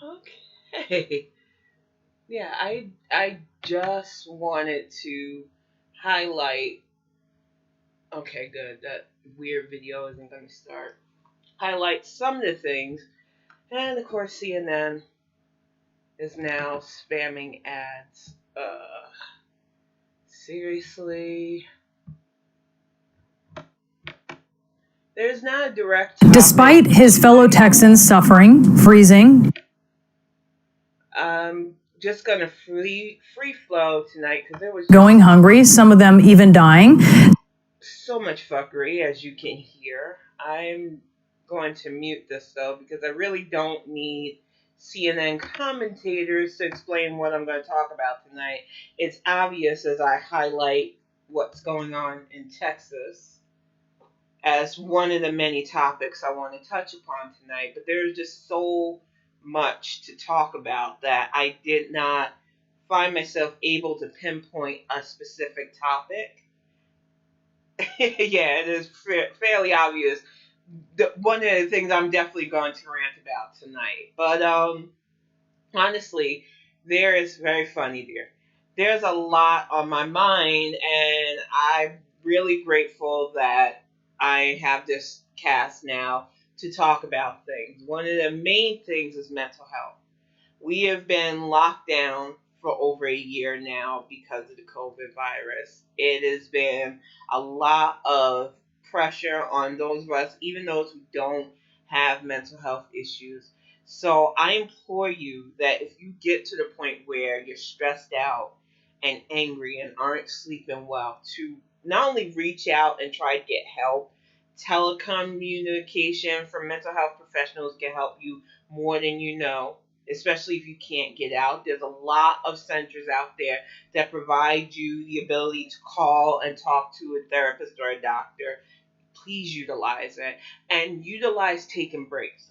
Okay. Yeah, I just wanted to highlight. Okay, good. That weird video isn't going to start. Highlight some of the things, and of course CNN is now spamming ads. Seriously, there's not a direct topic Despite his fellow tonight. Texans suffering, freezing, I'm just gonna free flow tonight because there was going just hungry, some of them even dying. so much fuckery, as you can hear. I'm going to mute this though because I really don't need CNN commentators to explain what I'm going to talk about tonight. It's obvious as I highlight what's going on in Texas as one of the many topics I want to touch upon tonight, but there's just so much to talk about that I did not find myself able to pinpoint a specific topic. Yeah, it is fairly obvious. One of the things I'm definitely going to rant about tonight. But honestly, there is very funny there. There's a lot on my mind, and I'm really grateful that I have this cast now to talk about things. One of the main things is mental health. We have been locked down for over a year now because of the COVID virus. It has been a lot of pressure on those of us, even those who don't have mental health issues. So I implore you that if you get to the point where you're stressed out and angry and aren't sleeping well, to not only reach out and try to get help, telecommunication from mental health professionals can help you more than you know, especially if you can't get out. There's a lot of centers out there that provide you the ability to call and talk to a therapist or a doctor. Please utilize it and utilize taking breaks.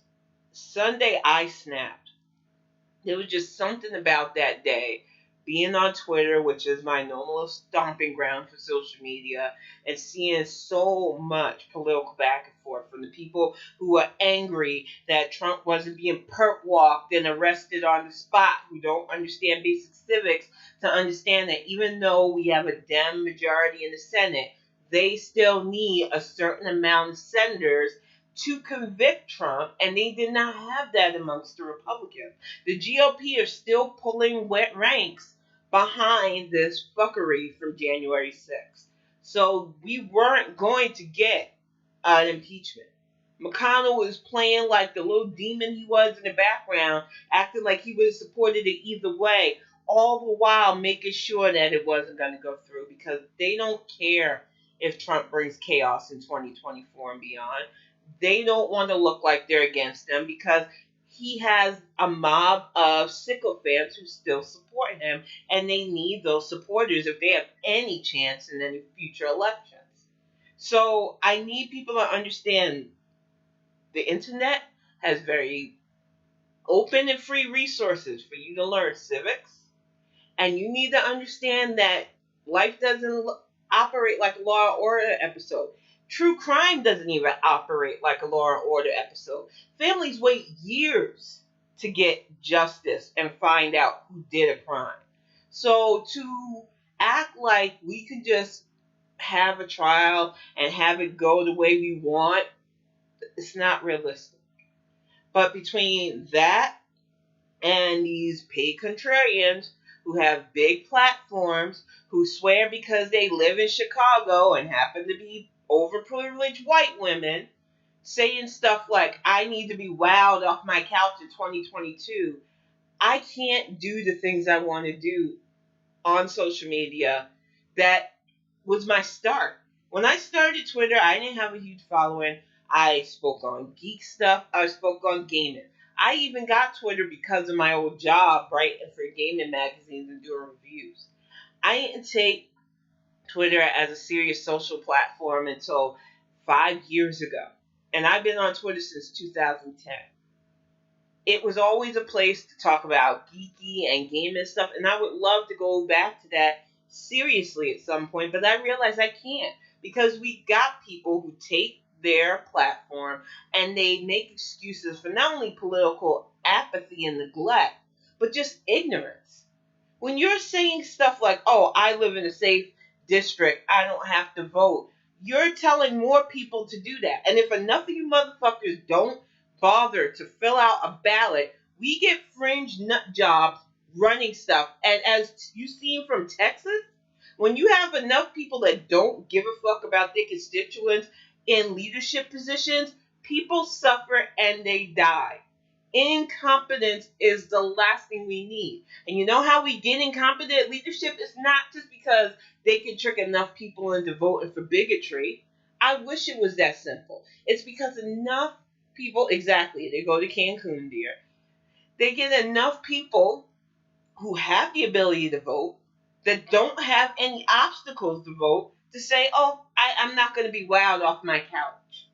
Sunday, I snapped. There was just something about that day. Being on Twitter, which is my normal stomping ground for social media, and seeing so much political back and forth from the people who are angry that Trump wasn't being perp walked and arrested on the spot, who don't understand basic civics, to understand that even though we have a Dem majority in the Senate, they still need a certain amount of senators to convict Trump, and they did not have that amongst the Republicans. The GOP are still pulling wet ranks behind this fuckery from January 6th. So we weren't going to get an impeachment. McConnell was playing like the little demon he was in the background, acting like he would have supported it either way, all the while making sure that it wasn't going to go through because they don't care if Trump brings chaos in 2024 and beyond. They don't want to look like they're against them because he has a mob of sycophants who still support him, and they need those supporters if they have any chance in any future elections. So I need people to understand the internet has very open and free resources for you to learn civics, and you need to understand that life doesn't operate like a Law and Order episode. True crime doesn't even operate like a Law and Order episode. Families wait years to get justice and find out who did a crime. So to act like we could just have a trial and have it go the way we want, it's not realistic. But between that and these paid contrarians who have big platforms, who swear because they live in Chicago and happen to be overprivileged white women, saying stuff like, I need to be wowed off my couch in 2022. I can't do the things I want to do on social media. That was my start. When I started Twitter, I didn't have a huge following. I spoke on geek stuff. I spoke on gaming. I even got Twitter because of my old job writing for gaming magazines and doing reviews. I didn't take Twitter as a serious social platform until 5 years ago. And I've been on Twitter since 2010. It was always a place to talk about geeky and gaming stuff, and I would love to go back to that seriously at some point, but I realize I can't because we got people who take their platform and they make excuses for not only political apathy and neglect, but just ignorance. When you're saying stuff like, oh, I live in a safe district, I don't have to vote, you're telling more people to do that. And if enough of you motherfuckers don't bother to fill out a ballot, we get fringe nut jobs running stuff. And as you've seen from Texas, when you have enough people that don't give a fuck about their constituents in leadership positions, people suffer and they die. Incompetence is the last thing we need. And you know how we get incompetent leadership? It's not just because they can trick enough people into voting for bigotry. I wish it was that simple. It's because enough people, exactly, they go to Cancun, dear. They get enough people who have the ability to vote, that don't have any obstacles to vote, to say, oh, I'm not going to be wowed off my couch.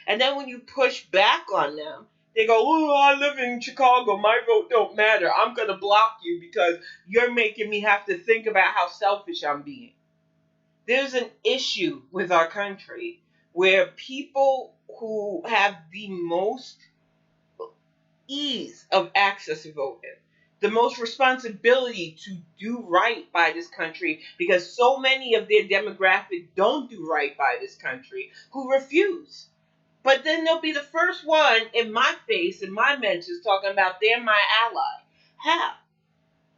And then when you push back on them, they go, oh, I live in Chicago. My vote don't matter. I'm going to block you because you're making me have to think about how selfish I'm being. There's an issue with our country where people who have the most ease of access to voting, the most responsibility to do right by this country, because so many of their demographic don't do right by this country, who refuse. But then they'll be the first one in my face, in my mentions, talking about they're my ally. How?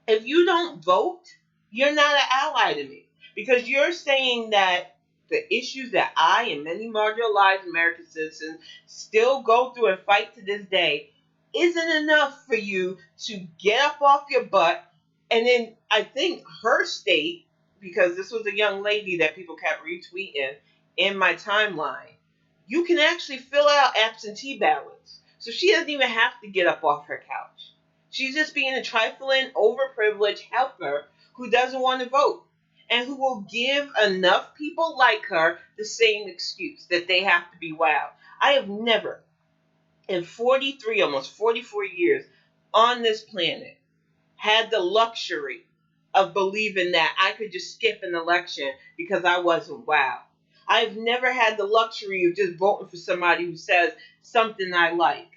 If you don't vote, you're not an ally to me. Because you're saying that the issues that I and many marginalized American citizens still go through and fight to this day isn't enough for you to get up off your butt. And then I think her state, because this was a young lady that people kept retweeting in my timeline, you can actually fill out absentee ballots. So she doesn't even have to get up off her couch. She's just being a trifling, overprivileged helper who doesn't want to vote and who will give enough people like her the same excuse that they have to be wowed. I have never, in 43, almost 44 years on this planet, had the luxury of believing that I could just skip an election because I wasn't wowed. I've never had the luxury of just voting for somebody who says something I like,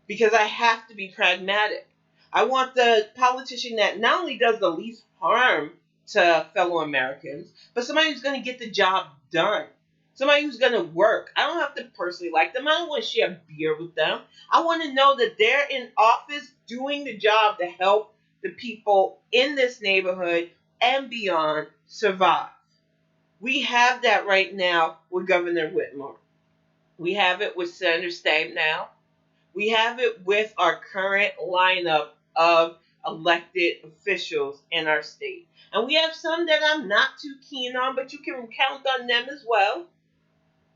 because I have to be pragmatic. I want the politician that not only does the least harm to fellow Americans, but somebody who's going to get the job done. Somebody who's going to work. I don't have to personally like them. I don't want to share beer with them. I want to know that they're in office doing the job to help the people in this neighborhood and beyond survive. We have that right now with Governor Whitmer. We have it with Senator Stabenow. We have it with our current lineup of elected officials in our state. And we have some that I'm not too keen on, but you can count on them as well.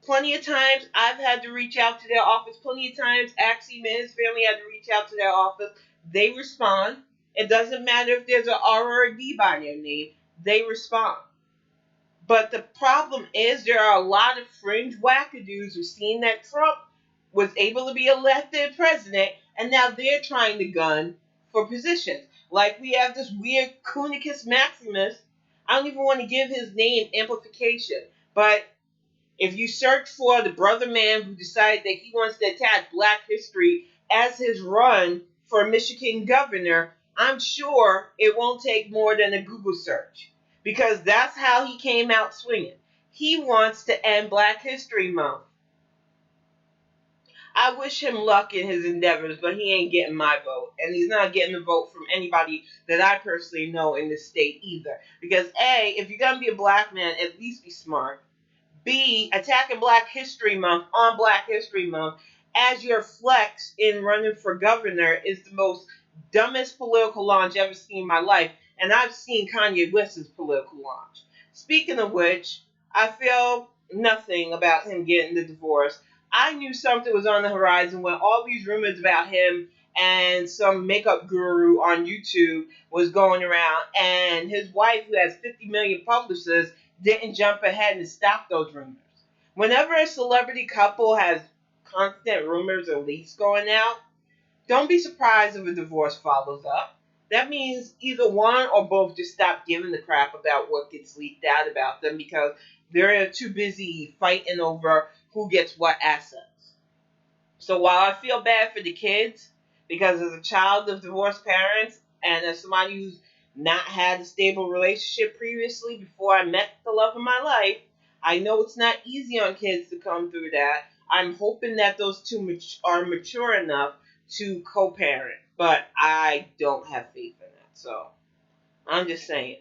Plenty of times I've had to reach out to their office. Plenty of times Axie and his family had to reach out to their office. They respond. It doesn't matter if there's an R or a D by their name. They respond. But the problem is there are a lot of fringe wackadoos who've seen that Trump was able to be elected president, and now they're trying to gun for positions. Like we have this weird Chronicles Maximus. I don't even want to give his name amplification, but if you search for the brother man who decided that he wants to attack Black history as his run for Michigan governor, I'm sure it won't take more than a Google search, because that's how he came out swinging. He wants to end Black History Month. I wish him luck in his endeavors, but he ain't getting my vote. And he's not getting a vote from anybody that I personally know in this state either. Because A, if you're going to be a black man, at least be smart. B, attacking Black History Month on Black History Month as your flex in running for governor is the most dumbest political launch I've ever seen in my life. And I've seen Kanye West's political launch. Speaking of which, I feel nothing about him getting the divorce. I knew something was on the horizon when all these rumors about him and some makeup guru on YouTube was going around, and his wife, who has 50 million publishers, didn't jump ahead and stop those rumors. Whenever a celebrity couple has constant rumors or leaks going out, don't be surprised if a divorce follows up. That means either one or both just stop giving the crap about what gets leaked out about them because they're too busy fighting over who gets what assets. So while I feel bad for the kids, Because as a child of divorced parents and as somebody who's not had a stable relationship previously before I met the love of my life, I know it's not easy on kids to come through that. I'm hoping that those two are mature enough to co-parent, but I don't have faith in that. So I'm just saying.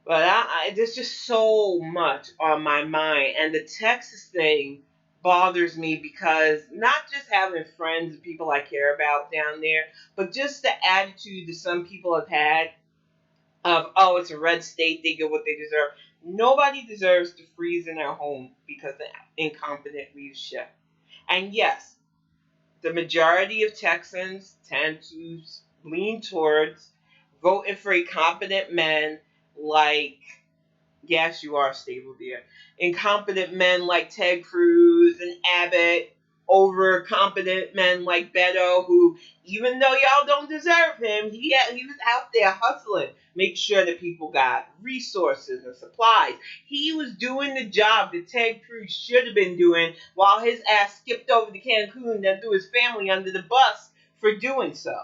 But there's just so much on my mind, and the Texas thing bothers me because not just having friends and people I care about down there, but just the attitude that some people have had of, oh, it's a red state, they get what they deserve. Nobody deserves to freeze in their home because of incompetent leadership. And yes, the majority of Texans tend to lean towards voting for incompetent men like, yes, you are stable, dear. Incompetent men like Ted Cruz and Abbott over competent men like Beto, who, even though y'all don't deserve him, he was out there hustling, make sure that people got resources and supplies. He was doing the job that Ted Cruz should have been doing while his ass skipped over to Cancun and threw his family under the bus for doing so.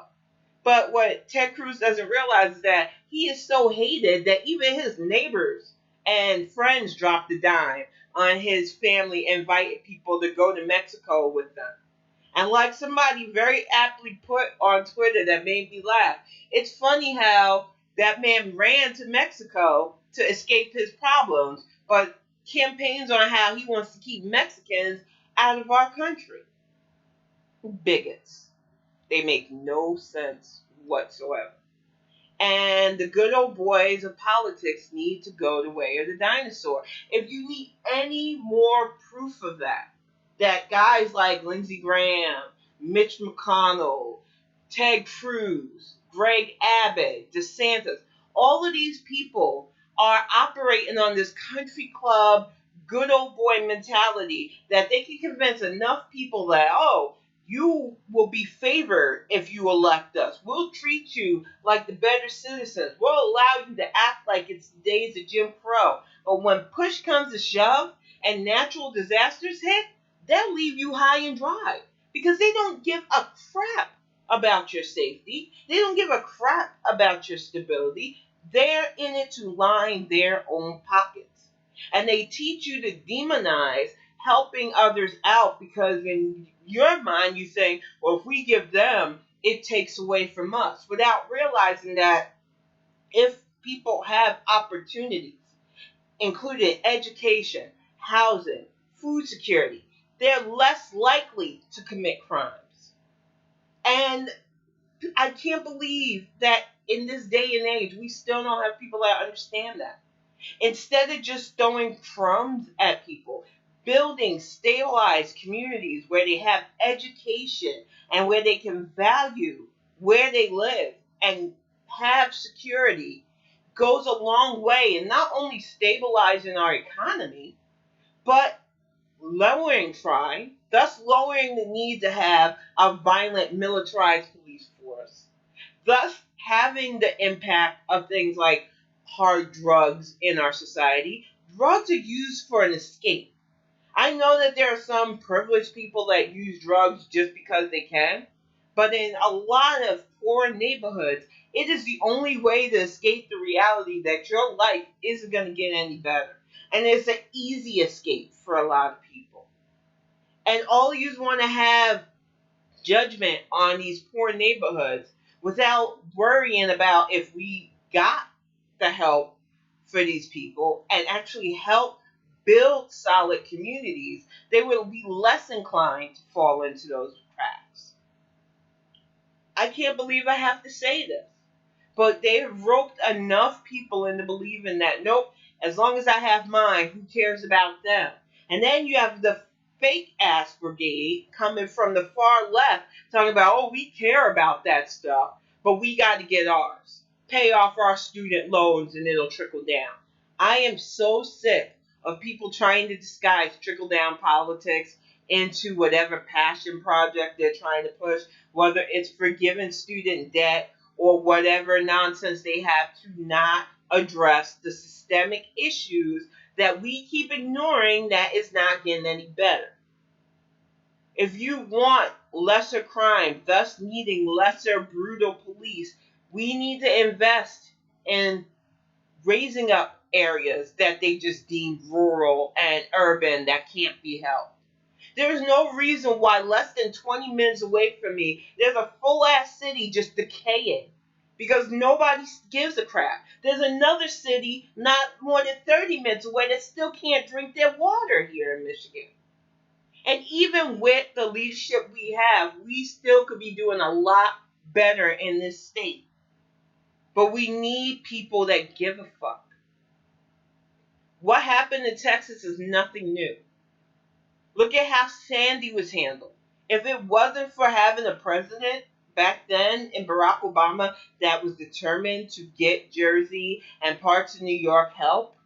But what Ted Cruz doesn't realize is that he is so hated that even his neighbors and friends dropped a dime on his family, invited people to go to Mexico with them. And like somebody very aptly put on Twitter that made me laugh, it's funny how that man ran to Mexico to escape his problems, but campaigns on how he wants to keep Mexicans out of our country. Bigots. They make no sense whatsoever. And the good old boys of politics need to go the way of the dinosaur. If you need any more proof of that, that guys like Lindsey Graham, Mitch McConnell, Ted Cruz, Greg Abbott, DeSantis, all of these people are operating on this country club, good old boy mentality that they can convince enough people that, oh, you will be favored if you elect us. We'll treat you like the better citizens. We'll allow you to act like it's the days of Jim Crow. But when push comes to shove and natural disasters hit, they'll leave you high and dry because they don't give a crap about your safety. They don't give a crap about your stability. They're in it to line their own pockets. And they teach you to demonize helping others out because in your mind you say, well, if we give them, it takes away from us, without realizing that if people have opportunities, including education, housing, food security, they're less likely to commit crimes. And I can't believe that in this day and age, we still don't have people that understand that. Instead of just throwing crumbs at people, building stabilized communities where they have education and where they can value where they live and have security goes a long way in not only stabilizing our economy, but lowering crime, thus lowering the need to have a violent militarized police force, thus having the impact of things like hard drugs in our society. Drugs are used for an escape. I know that there are some privileged people that use drugs just because they can, but in a lot of poor neighborhoods, it is the only way to escape the reality that your life isn't going to get any better. And it's an easy escape for a lot of people. And all you want to have judgment on these poor neighborhoods without worrying about if we got the help for these people and actually help build solid communities, they will be less inclined to fall into those cracks. I can't believe I have to say this, but they've roped enough people into believing that, nope, as long as I have mine, who cares about them? And then you have the fake ass brigade coming from the far left talking about, oh, we care about that stuff, but we got to get ours. Pay off our student loans and it'll trickle down. I am so sick of people trying to disguise trickle down politics into whatever passion project they're trying to push, whether it's forgiving student debt or whatever nonsense they have to not address the systemic issues that we keep ignoring that is not getting any better. If you want lesser crime, thus needing lesser brutal police. We need to invest in raising up areas that they just deem rural and urban that can't be helped. There is no reason why less than 20 minutes away from me, there's a full ass city just decaying because nobody gives a crap. There's another city not more than 30 minutes away that still can't drink their water here in Michigan. And even with the leadership we have, we still could be doing a lot better in this state. But we need people that give a fuck. What happened in Texas is nothing new. Look at how Sandy was handled. If it wasn't for having a president back then in Barack Obama that was determined to get Jersey and parts of New York help,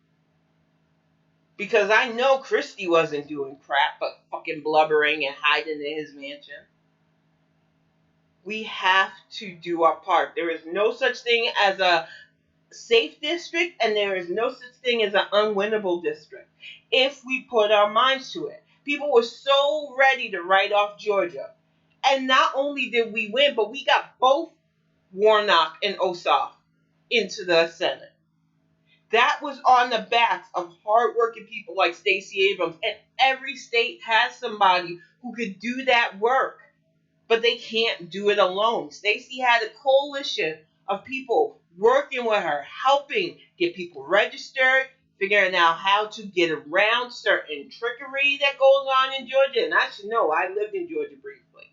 because I know Christie wasn't doing crap but fucking blubbering and hiding in his mansion. We have to do our part. There is no such thing as a safe district, and there is no such thing as an unwinnable district if we put our minds to it. People were so ready to write off Georgia. And not only did we win, but we got both Warnock and Ossoff into the Senate. That was on the backs of hardworking people like Stacey Abrams. And every state has somebody who could do that work. But they can't do it alone. Stacey had a coalition of people working with her, helping get people registered, figuring out how to get around certain trickery that goes on in Georgia. And I should know, I lived in Georgia briefly.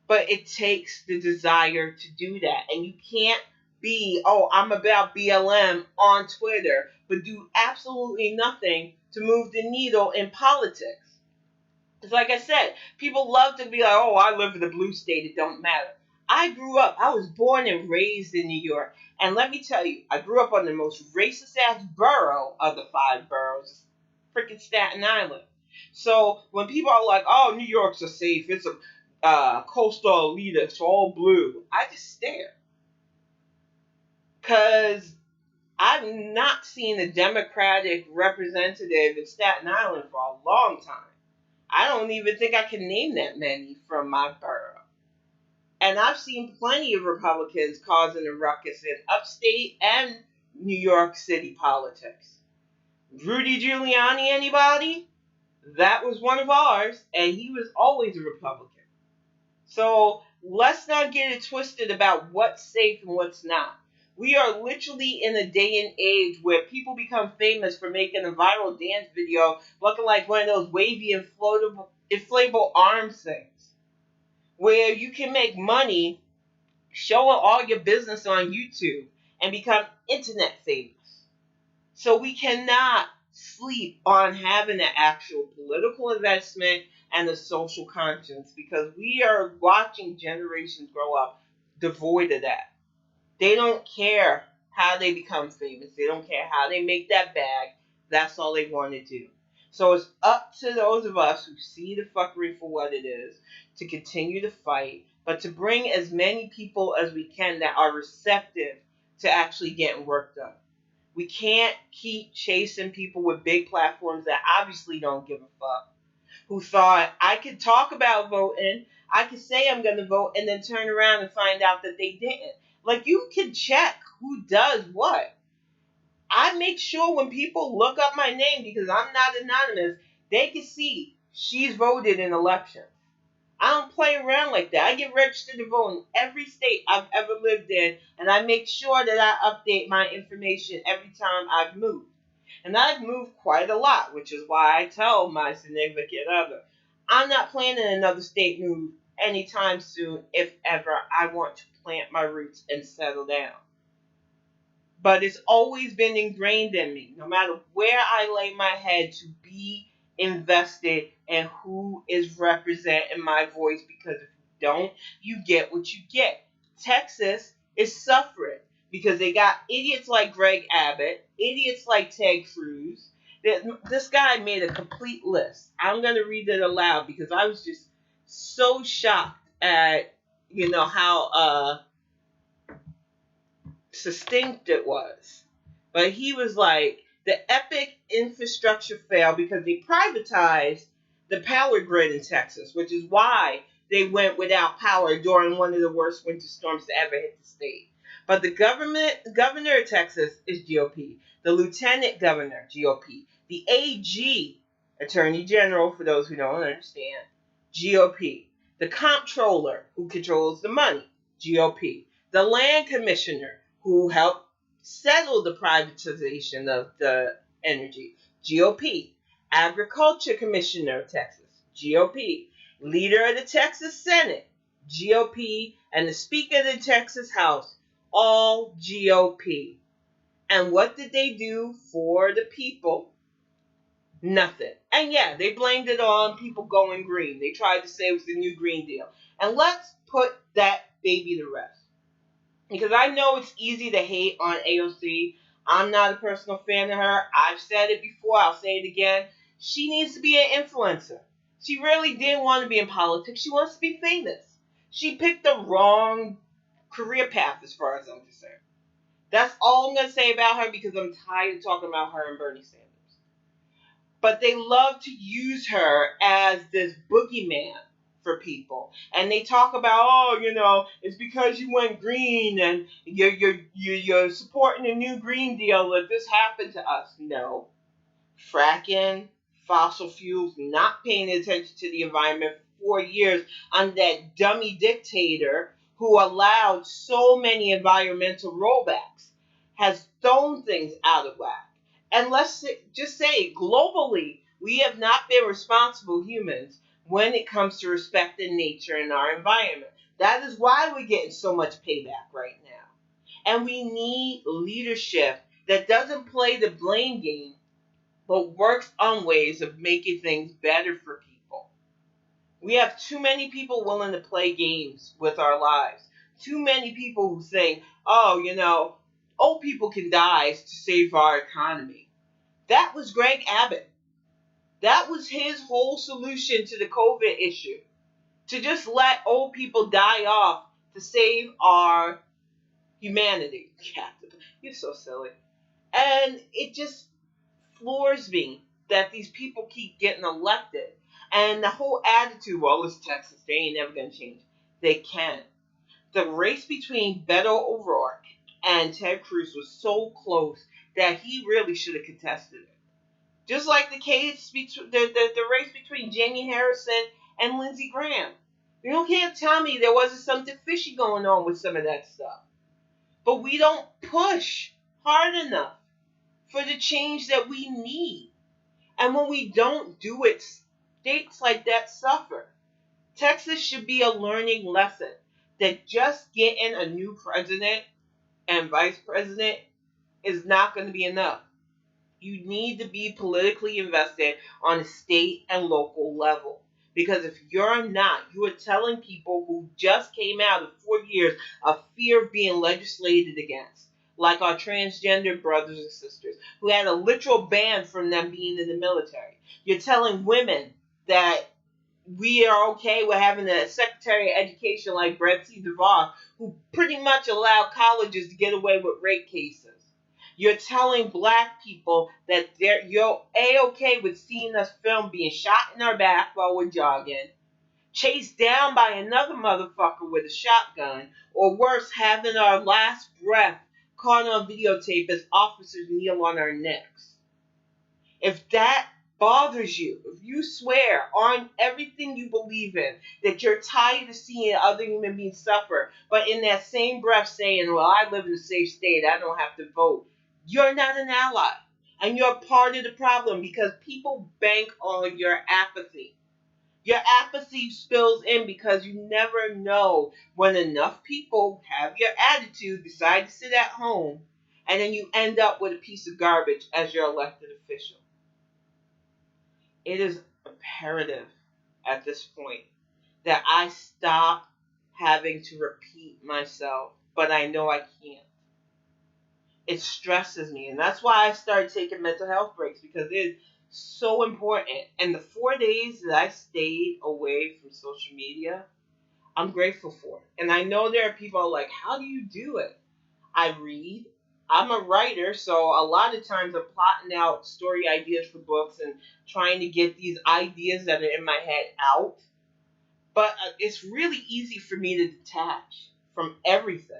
But it takes the desire to do that. And you can't be, oh, I'm about BLM on Twitter, but do absolutely nothing to move the needle in politics. It's like I said, people love to be like, oh, I live in a blue state, it don't matter. I was born and raised in New York. And let me tell you, I grew up on the most racist ass borough of the 5 boroughs, freaking Staten Island. So when people are like, oh, New York's a safe, it's a coastal elite, it's all blue, I just stare. Because I've not seen a Democratic representative in Staten Island for a long time. I don't even think I can name that many from my borough. And I've seen plenty of Republicans causing a ruckus in upstate and New York City politics. Rudy Giuliani, anybody? That was one of ours, and he was always a Republican. So let's not get it twisted about what's safe and what's not. We are literally in a day and age where people become famous for making a viral dance video looking like one of those wavy inflatable arms things, where you can make money showing all your business on YouTube and become internet famous. So we cannot sleep on having an actual political investment and a social conscience, because we are watching generations grow up devoid of that. They don't care how they become famous. They don't care how they make that bag. That's all they want to do. So it's up to those of us who see the fuckery for what it is to continue to fight, but to bring as many people as we can that are receptive to actually getting work done. We can't keep chasing people with big platforms that obviously don't give a fuck, who thought I could talk about voting, I could say I'm going to vote, and then turn around and find out that they didn't. Like, you can check who does what. I make sure when people look up my name, because I'm not anonymous, they can see she's voted in elections. I don't play around like that. I get registered to vote in every state I've ever lived in, and I make sure that I update my information every time I've moved. And I've moved quite a lot, which is why I tell my significant other, I'm not planning another state move anytime soon, if ever. I want to plant my roots and settle down. But it's always been ingrained in me, no matter where I lay my head, to be invested in who is representing my voice, because if you don't, you get what you get. Texas is suffering because they got idiots like Greg Abbott, idiots like Ted Cruz. This guy made a complete list. I'm going to read it aloud because I was just so shocked at, how succinct it was. But he was like, the epic infrastructure failed because they privatized the power grid in Texas, which is why they went without power during one of the worst winter storms to ever hit the state. But the governor of Texas is GOP. The lieutenant governor, GOP. The AG, Attorney General, for those who don't understand, GOP. The comptroller, who controls the money, GOP. The land commissioner, who helped settle the privatization of the energy, GOP. Agriculture Commissioner of Texas, GOP. Leader of the Texas Senate, GOP. And the Speaker of the Texas House, all GOP. And what did they do for the people? Nothing. And yeah, they blamed it on people going green. They tried to say it was the new Green Deal. And let's put that baby to rest. Because I know it's easy to hate on AOC. I'm not a personal fan of her. I've said it before. I'll say it again. She needs to be an influencer. She really didn't want to be in politics. She wants to be famous. She picked the wrong career path as far as I'm concerned. That's all I'm going to say about her because I'm tired of talking about her and Bernie Sanders. But they love to use her as this boogeyman for people. And they talk about, oh, it's because you went green and you're supporting a new Green Deal that this happened to us. No. Fracking, fossil fuels, not paying attention to the environment for 4 years on that dummy dictator who allowed so many environmental rollbacks has thrown things out of whack. And let's just say, globally, we have not been responsible humans when it comes to respecting nature and our environment. That is why we're getting so much payback right now. And we need leadership that doesn't play the blame game, but works on ways of making things better for people. We have too many people willing to play games with our lives. Too many people who say, oh, old people can die to save our economy. That was Greg Abbott. That was his whole solution to the COVID issue. To just let old people die off to save our humanity. You're so silly. And it just floors me that these people keep getting elected. And the whole attitude, well, it's Texas, they ain't never going to change. They can. The race between Beto O'Rourke and Ted Cruz was so close that he really should have contested it. Just like the case between the race between Jamie Harrison and Lindsey Graham. You can't tell me there wasn't something fishy going on with some of that stuff. But we don't push hard enough for the change that we need. And when we don't do it, states like that suffer. Texas should be a learning lesson that just getting a new president and vice president is not going to be enough. You need to be politically invested on a state and local level. Because if you're not, you are telling people who just came out of 4 years of fear of being legislated against, like our transgender brothers and sisters, who had a literal ban from them being in the military. You're telling women that we are okay with having a Secretary of Education like Brett C. DeVos, who pretty much allowed colleges to get away with rape cases. You're telling black people that you're A-okay with seeing us film being shot in our back while we're jogging, chased down by another motherfucker with a shotgun, or worse, having our last breath caught on videotape as officers kneel on our necks. If that bothers you, if you swear on everything you believe in that you're tired of seeing other human beings suffer, but in that same breath saying, well, I live in a safe state, I don't have to vote, you're not an ally. And you're part of the problem because people bank on your apathy. Your apathy spills in because you never know when enough people have your attitude, decide to sit at home, and then you end up with a piece of garbage as your elected official. It is imperative at this point that I stop having to repeat myself, but I know I can't. It stresses me, and that's why I started taking mental health breaks, because it's so important. And the 4 days that I stayed away from social media, I'm grateful for it. And I know there are people like, how do you do it? I read. I'm a writer, so a lot of times I'm plotting out story ideas for books and trying to get these ideas that are in my head out. But it's really easy for me to detach from everything.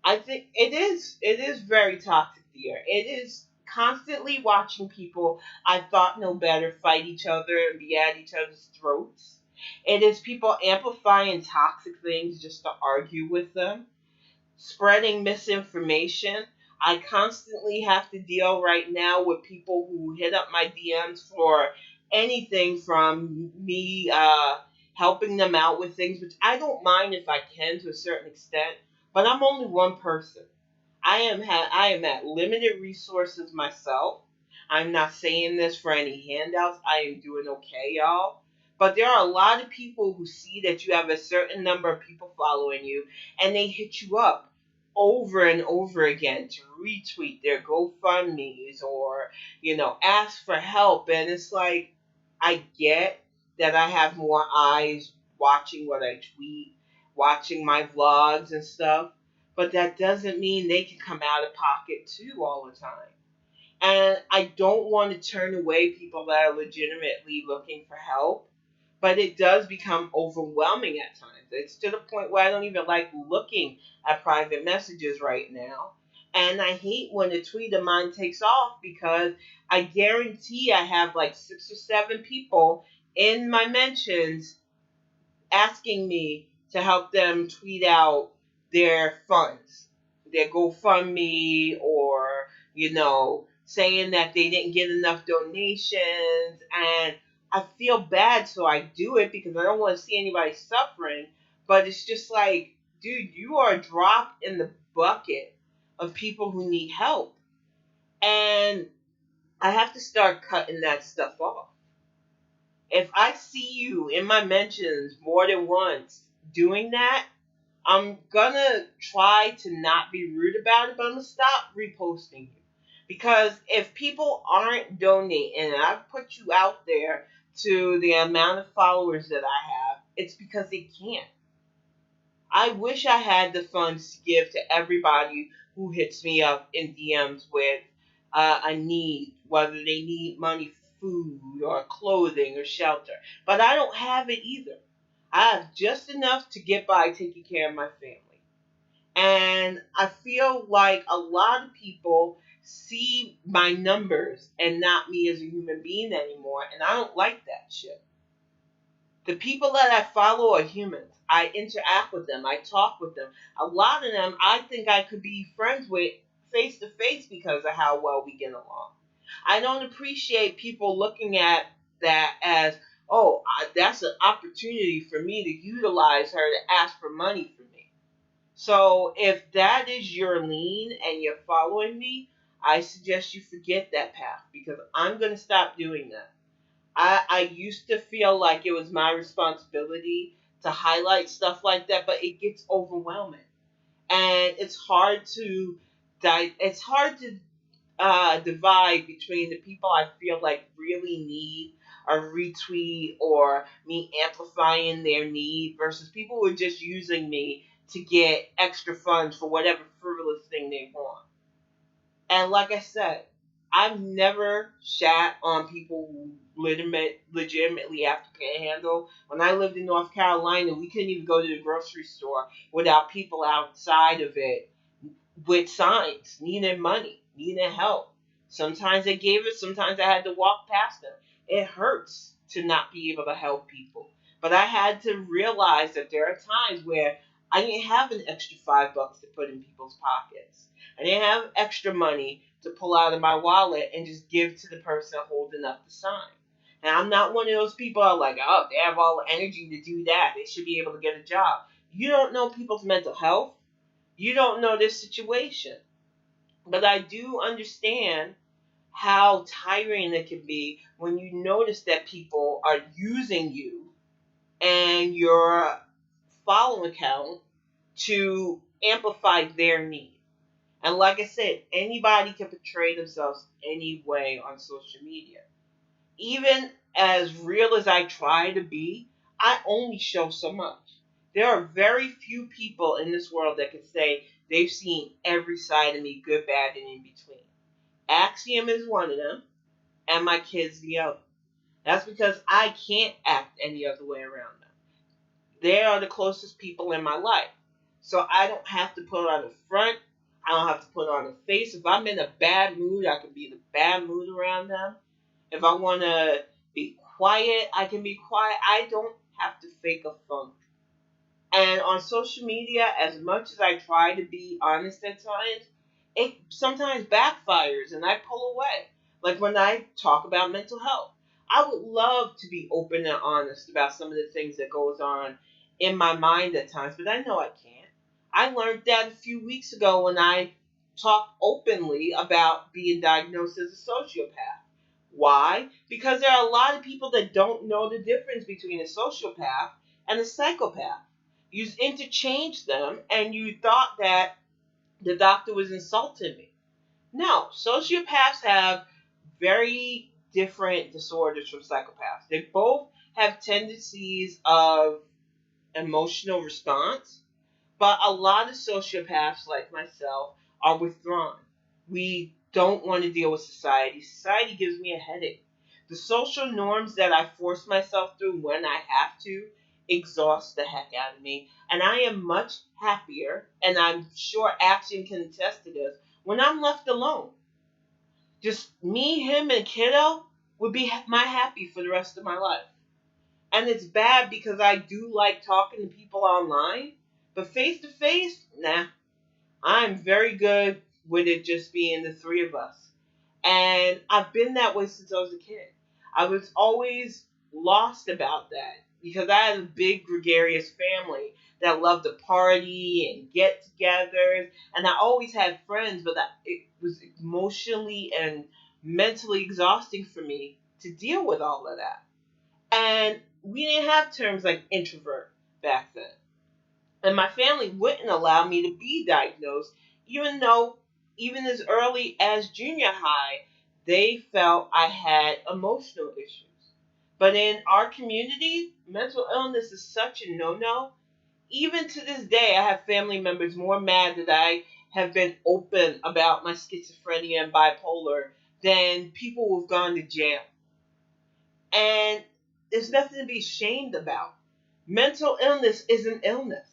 I think it is very toxic here. It is constantly watching people I thought no better fight each other and be at each other's throats. It is people amplifying toxic things just to argue with them, spreading misinformation. I constantly have to deal right now with people who hit up my DMs for anything from me helping them out with things, which I don't mind if I can to a certain extent, but I'm only one person. I am at limited resources myself. I'm not saying this for any handouts. I am doing okay, y'all. But there are a lot of people who see that you have a certain number of people following you, and they hit you up over and over again to retweet their GoFundMe's or, ask for help. And it's like, I get that I have more eyes watching what I tweet, watching my vlogs and stuff, but that doesn't mean they can come out of pocket too all the time. And I don't want to turn away people that are legitimately looking for help, but it does become overwhelming at times. It's to the point where I don't even like looking at private messages right now. And I hate when a tweet of mine takes off because I guarantee I have like 6 or 7 people in my mentions asking me to help them tweet out their funds, their GoFundMe, or, saying that they didn't get enough donations. And I feel bad, so I do it because I don't want to see anybody suffering. But it's just like, dude, you are a drop in the bucket of people who need help. And I have to start cutting that stuff off. If I see you in my mentions more than once doing that, I'm gonna try to not be rude about it, but I'm gonna stop reposting you. Because if people aren't donating, and I've put you out there to the amount of followers that I have, it's because they can't. I wish I had the funds to give to everybody who hits me up in DMs with a need, whether they need money for food or clothing or shelter. But I don't have it either. I have just enough to get by taking care of my family. And I feel like a lot of people see my numbers and not me as a human being anymore. And I don't like that shit. The people that I follow are humans. I interact with them. I talk with them. A lot of them I think I could be friends with face to face because of how well we get along. I don't appreciate people looking at that as, oh, that's an opportunity for me to utilize her to ask for money for me. So if that is your lean and you're following me, I suggest you forget that path because I'm going to stop doing that. I used to feel like it was my responsibility to highlight stuff like that, but it gets overwhelming, and it's hard to divide between the people I feel like really need a retweet or me amplifying their need versus people who are just using me to get extra funds for whatever frivolous thing they want. And like I said, I've never shat on people who legitimately have to panhandle. When I lived in North Carolina, we couldn't even go to the grocery store without people outside of it with signs, needing money, needing help. Sometimes they gave it, sometimes I had to walk past them. It hurts to not be able to help people. But I had to realize that there are times where I didn't have an extra $5 to put in people's pockets. I didn't have extra money to pull out of my wallet and just give to the person holding up the sign. And I'm not one of those people that are like, oh, they have all the energy to do that. They should be able to get a job. You don't know people's mental health. You don't know this situation. But I do understand how tiring it can be when you notice that people are using you and your follow account to amplify their need. And like I said, anybody can portray themselves any way on social media. Even as real as I try to be, I only show so much. There are very few people in this world that can say they've seen every side of me, good, bad, and in between. Axiom is one of them, and my kids the other. That's because I can't act any other way around them. They are the closest people in my life. So I don't have to put on a front. I don't have to put on a face. If I'm in a bad mood, I can be in a bad mood around them. If I want to be quiet, I can be quiet. I don't have to fake a funk. And on social media, as much as I try to be honest at times, it sometimes backfires and I pull away. Like when I talk about mental health. I would love to be open and honest about some of the things that goes on in my mind at times, but I know I can't. I learned that a few weeks ago when I talked openly about being diagnosed as a sociopath. Why? Because there are a lot of people that don't know the difference between a sociopath and a psychopath. You interchanged them and you thought that the doctor was insulting me. No, sociopaths have very different disorders from psychopaths. They both have tendencies of emotional response, but a lot of sociopaths, like myself, are withdrawn. We don't want to deal with society. Society gives me a headache. The social norms that I force myself through when I have to exhaust the heck out of me. And I am much happier, and I'm sure Action can attest to this, when I'm left alone. Just me, him, and kiddo would be my happy for the rest of my life. And it's bad because I do like talking to people online, but face to face, nah. I'm very good with it just being the three of us. And I've been that way since I was a kid. I was always lost about that because I had a big gregarious family that loved to party and get togethers. And I always had friends, but it was emotionally and mentally exhausting for me to deal with all of that. And we didn't have terms like introvert back then. And my family wouldn't allow me to be diagnosed, even though, even as early as junior high, they felt I had emotional issues. But in our community, mental illness is such a no no. Even to this day, I have family members more mad that I have been open about my schizophrenia and bipolar than people who've gone to jail. And there's nothing to be ashamed about. Mental illness is an illness.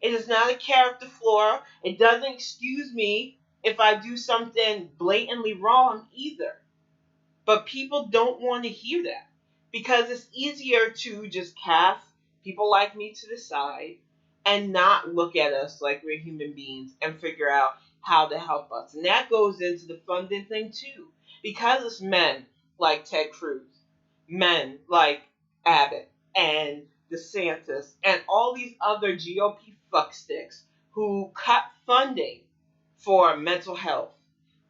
It is not a character flaw. It doesn't excuse me if I do something blatantly wrong either. But people don't want to hear that because it's easier to just cast people like me to the side and not look at us like we're human beings and figure out how to help us. And that goes into the funding thing too. Because it's men like Ted Cruz, men like Abbott and DeSantis, and all these other GOP fucksticks who cut funding for mental health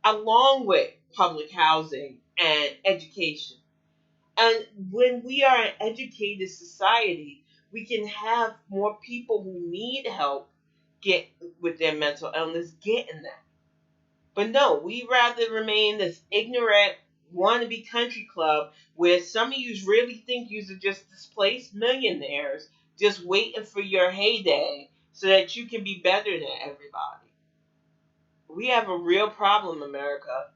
along with public housing and education. And when we are an educated society, we can have more people who need help get with their mental illness getting that. But no, we rather remain this ignorant wannabe country club where some of you really think you are just displaced millionaires just waiting for your heyday so that you can be better than everybody. We have a real problem, America.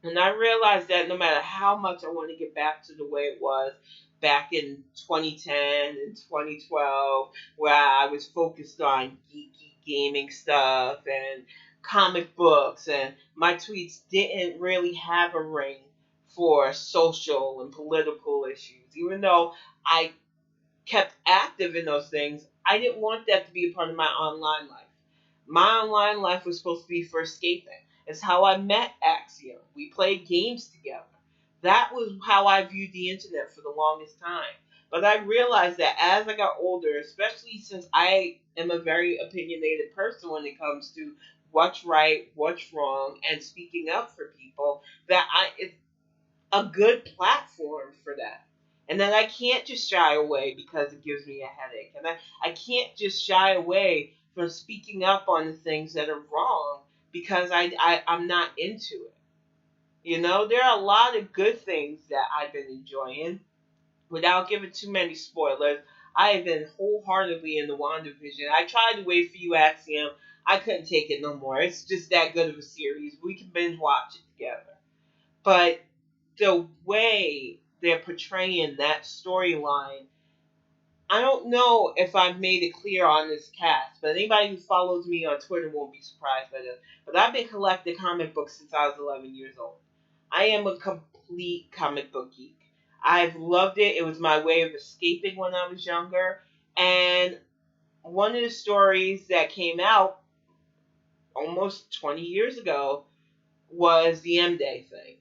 And I realized that no matter how much I want to get back to the way it was back in 2010 and 2012, where I was focused on geeky gaming stuff and comic books, and my tweets didn't really have a ring for social and political issues. Even though I kept active in those things, I didn't want that to be a part of my online life. My online life was supposed to be for escaping. It's how I met Axiom. We played games together. That was how I viewed the internet for the longest time. But I realized that as I got older, especially since I am a very opinionated person when it comes to what's right, what's wrong, and speaking up for people, that it's a good platform for that. And then I can't just shy away because it gives me a headache. And I can't just shy away from speaking up on the things that are wrong because I'm not into it. You know, there are a lot of good things that I've been enjoying. Without giving too many spoilers, I have been wholeheartedly in the WandaVision. I tried to wait for you, Axiom. I couldn't take it no more. It's just that good of a series. We can binge watch it together. But the way they're portraying that storyline I don't know if I've made it clear on this cast, but anybody who follows me on Twitter won't be surprised by this. But I've been collecting comic books since I was 11 years old. I am a complete comic book geek. I've loved it. It was my way of escaping when I was younger. And one of the stories that came out almost 20 years ago was the M Day thing.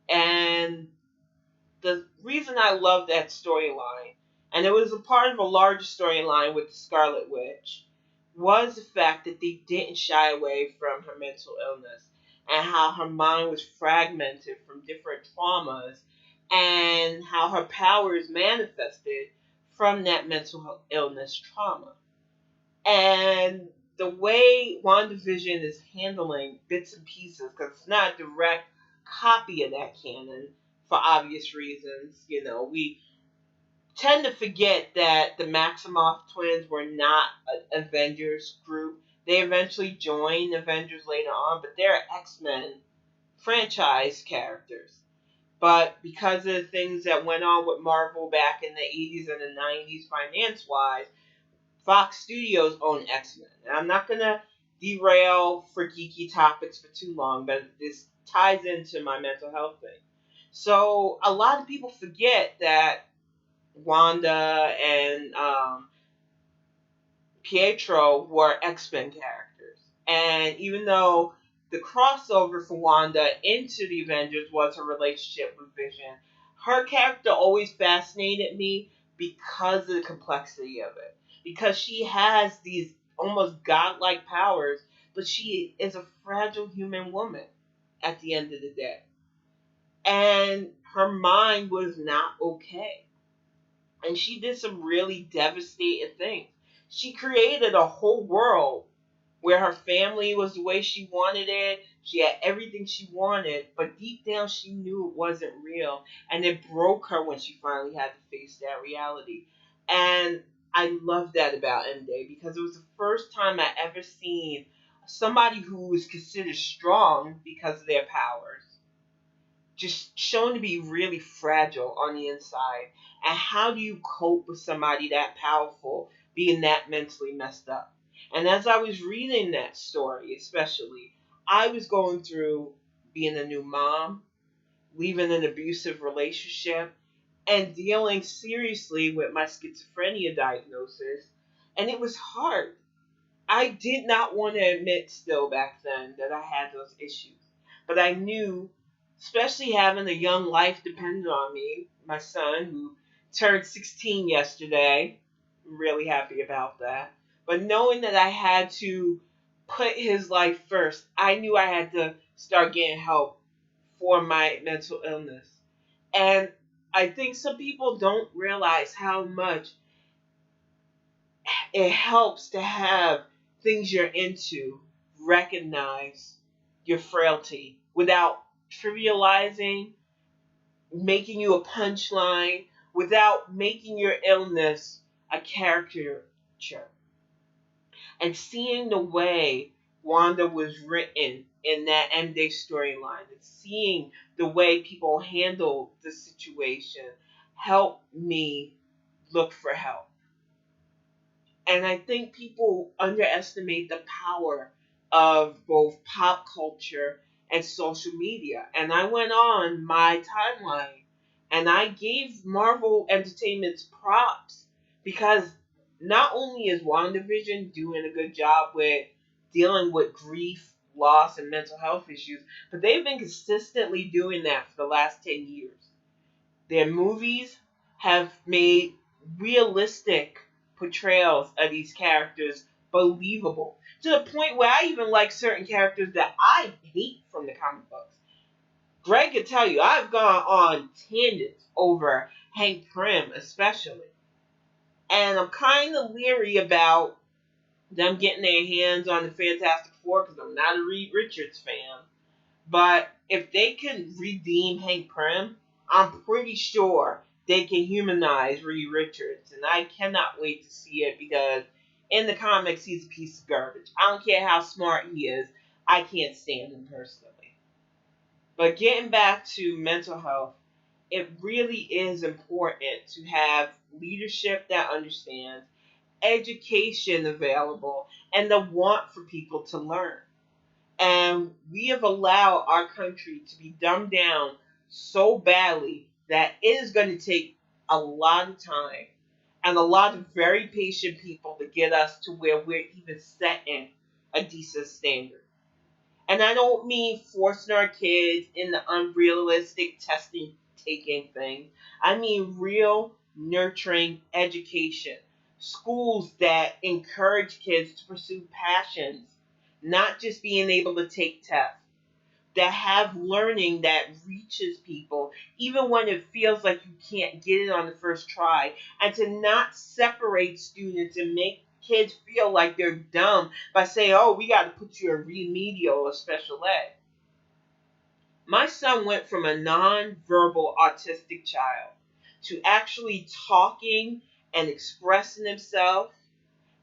And the reason I love that storyline, and it was a part of a larger storyline with the Scarlet Witch, was the fact that they didn't shy away from her mental illness and how her mind was fragmented from different traumas and how her powers manifested from that mental illness trauma. And the way WandaVision is handling bits and pieces, because it's not a direct copy of that canon for obvious reasons. You know, we tend to forget that the Maximoff twins were not an Avengers group. They eventually joined Avengers later on, but they're X-Men franchise characters. But because of the things that went on with Marvel back in the 80s and the 90s finance-wise, Fox Studios own X-Men. And I'm not going to derail for geeky topics for too long, but this ties into my mental health thing. So a lot of people forget that Wanda and Pietro were X-Men characters. And even though the crossover for Wanda into the Avengers was her relationship with Vision, her character always fascinated me because of the complexity of it. Because she has these almost godlike powers, but she is a fragile human woman at the end of the day. And her mind was not okay, and she did some really devastating things. She created a whole world where her family was the way she wanted it. She had everything she wanted, but deep down she knew it wasn't real, and it broke her when she finally had to face that reality. And I love that about MJ because it was the first time I ever seen somebody who was considered strong because of their powers just shown to be really fragile on the inside. And how do you cope with somebody that powerful being that mentally messed up? And as I was reading that story, especially, I was going through being a new mom, leaving an abusive relationship, and dealing seriously with my schizophrenia diagnosis. And it was hard. I did not want to admit still back then that I had those issues. But I knew, especially having a young life dependent on me, my son who turned 16 yesterday, I'm really happy about that. But knowing that I had to put his life first, I knew I had to start getting help for my mental illness. And I think some people don't realize how much it helps to have things you're into recognize your frailty without trivializing, making you a punchline, without making your illness a caricature. And seeing the way Wanda was written in that end day storyline and seeing the way people handled the situation helped me look for help. And I think people underestimate the power of both pop culture and social media. And I went on my timeline and I gave Marvel Entertainment's props because not only is WandaVision doing a good job with dealing with grief, loss, and mental health issues, but they've been consistently doing that for the last 10 years. Their movies have made realistic portrayals of these characters believable to the point where I even like certain characters that I hate from the comic books. Greg can tell you I've gone on tangents over Hank Pym especially, and I'm kind of leery about them getting their hands on the Fantastic Four because I'm not a Reed Richards fan. But if they can redeem Hank Pym, I'm pretty sure they can humanize Reed Richards. And I cannot wait to see it because in the comics, he's a piece of garbage. I don't care how smart he is, I can't stand him personally. But getting back to mental health, it really is important to have leadership that understands, education available, and the want for people to learn. And we have allowed our country to be dumbed down so badly that it is going to take a lot of time and a lot of very patient people to get us to where we're even setting a decent standard. And I don't mean forcing our kids into unrealistic testing taking things. I mean real nurturing education. Schools that encourage kids to pursue passions, not just being able to take tests. That have learning that reaches people, even when it feels like you can't get it on the first try, and to not separate students and make kids feel like they're dumb by saying, oh, we got to put you in remedial or special ed. My son went from a non-verbal autistic child to actually talking and expressing himself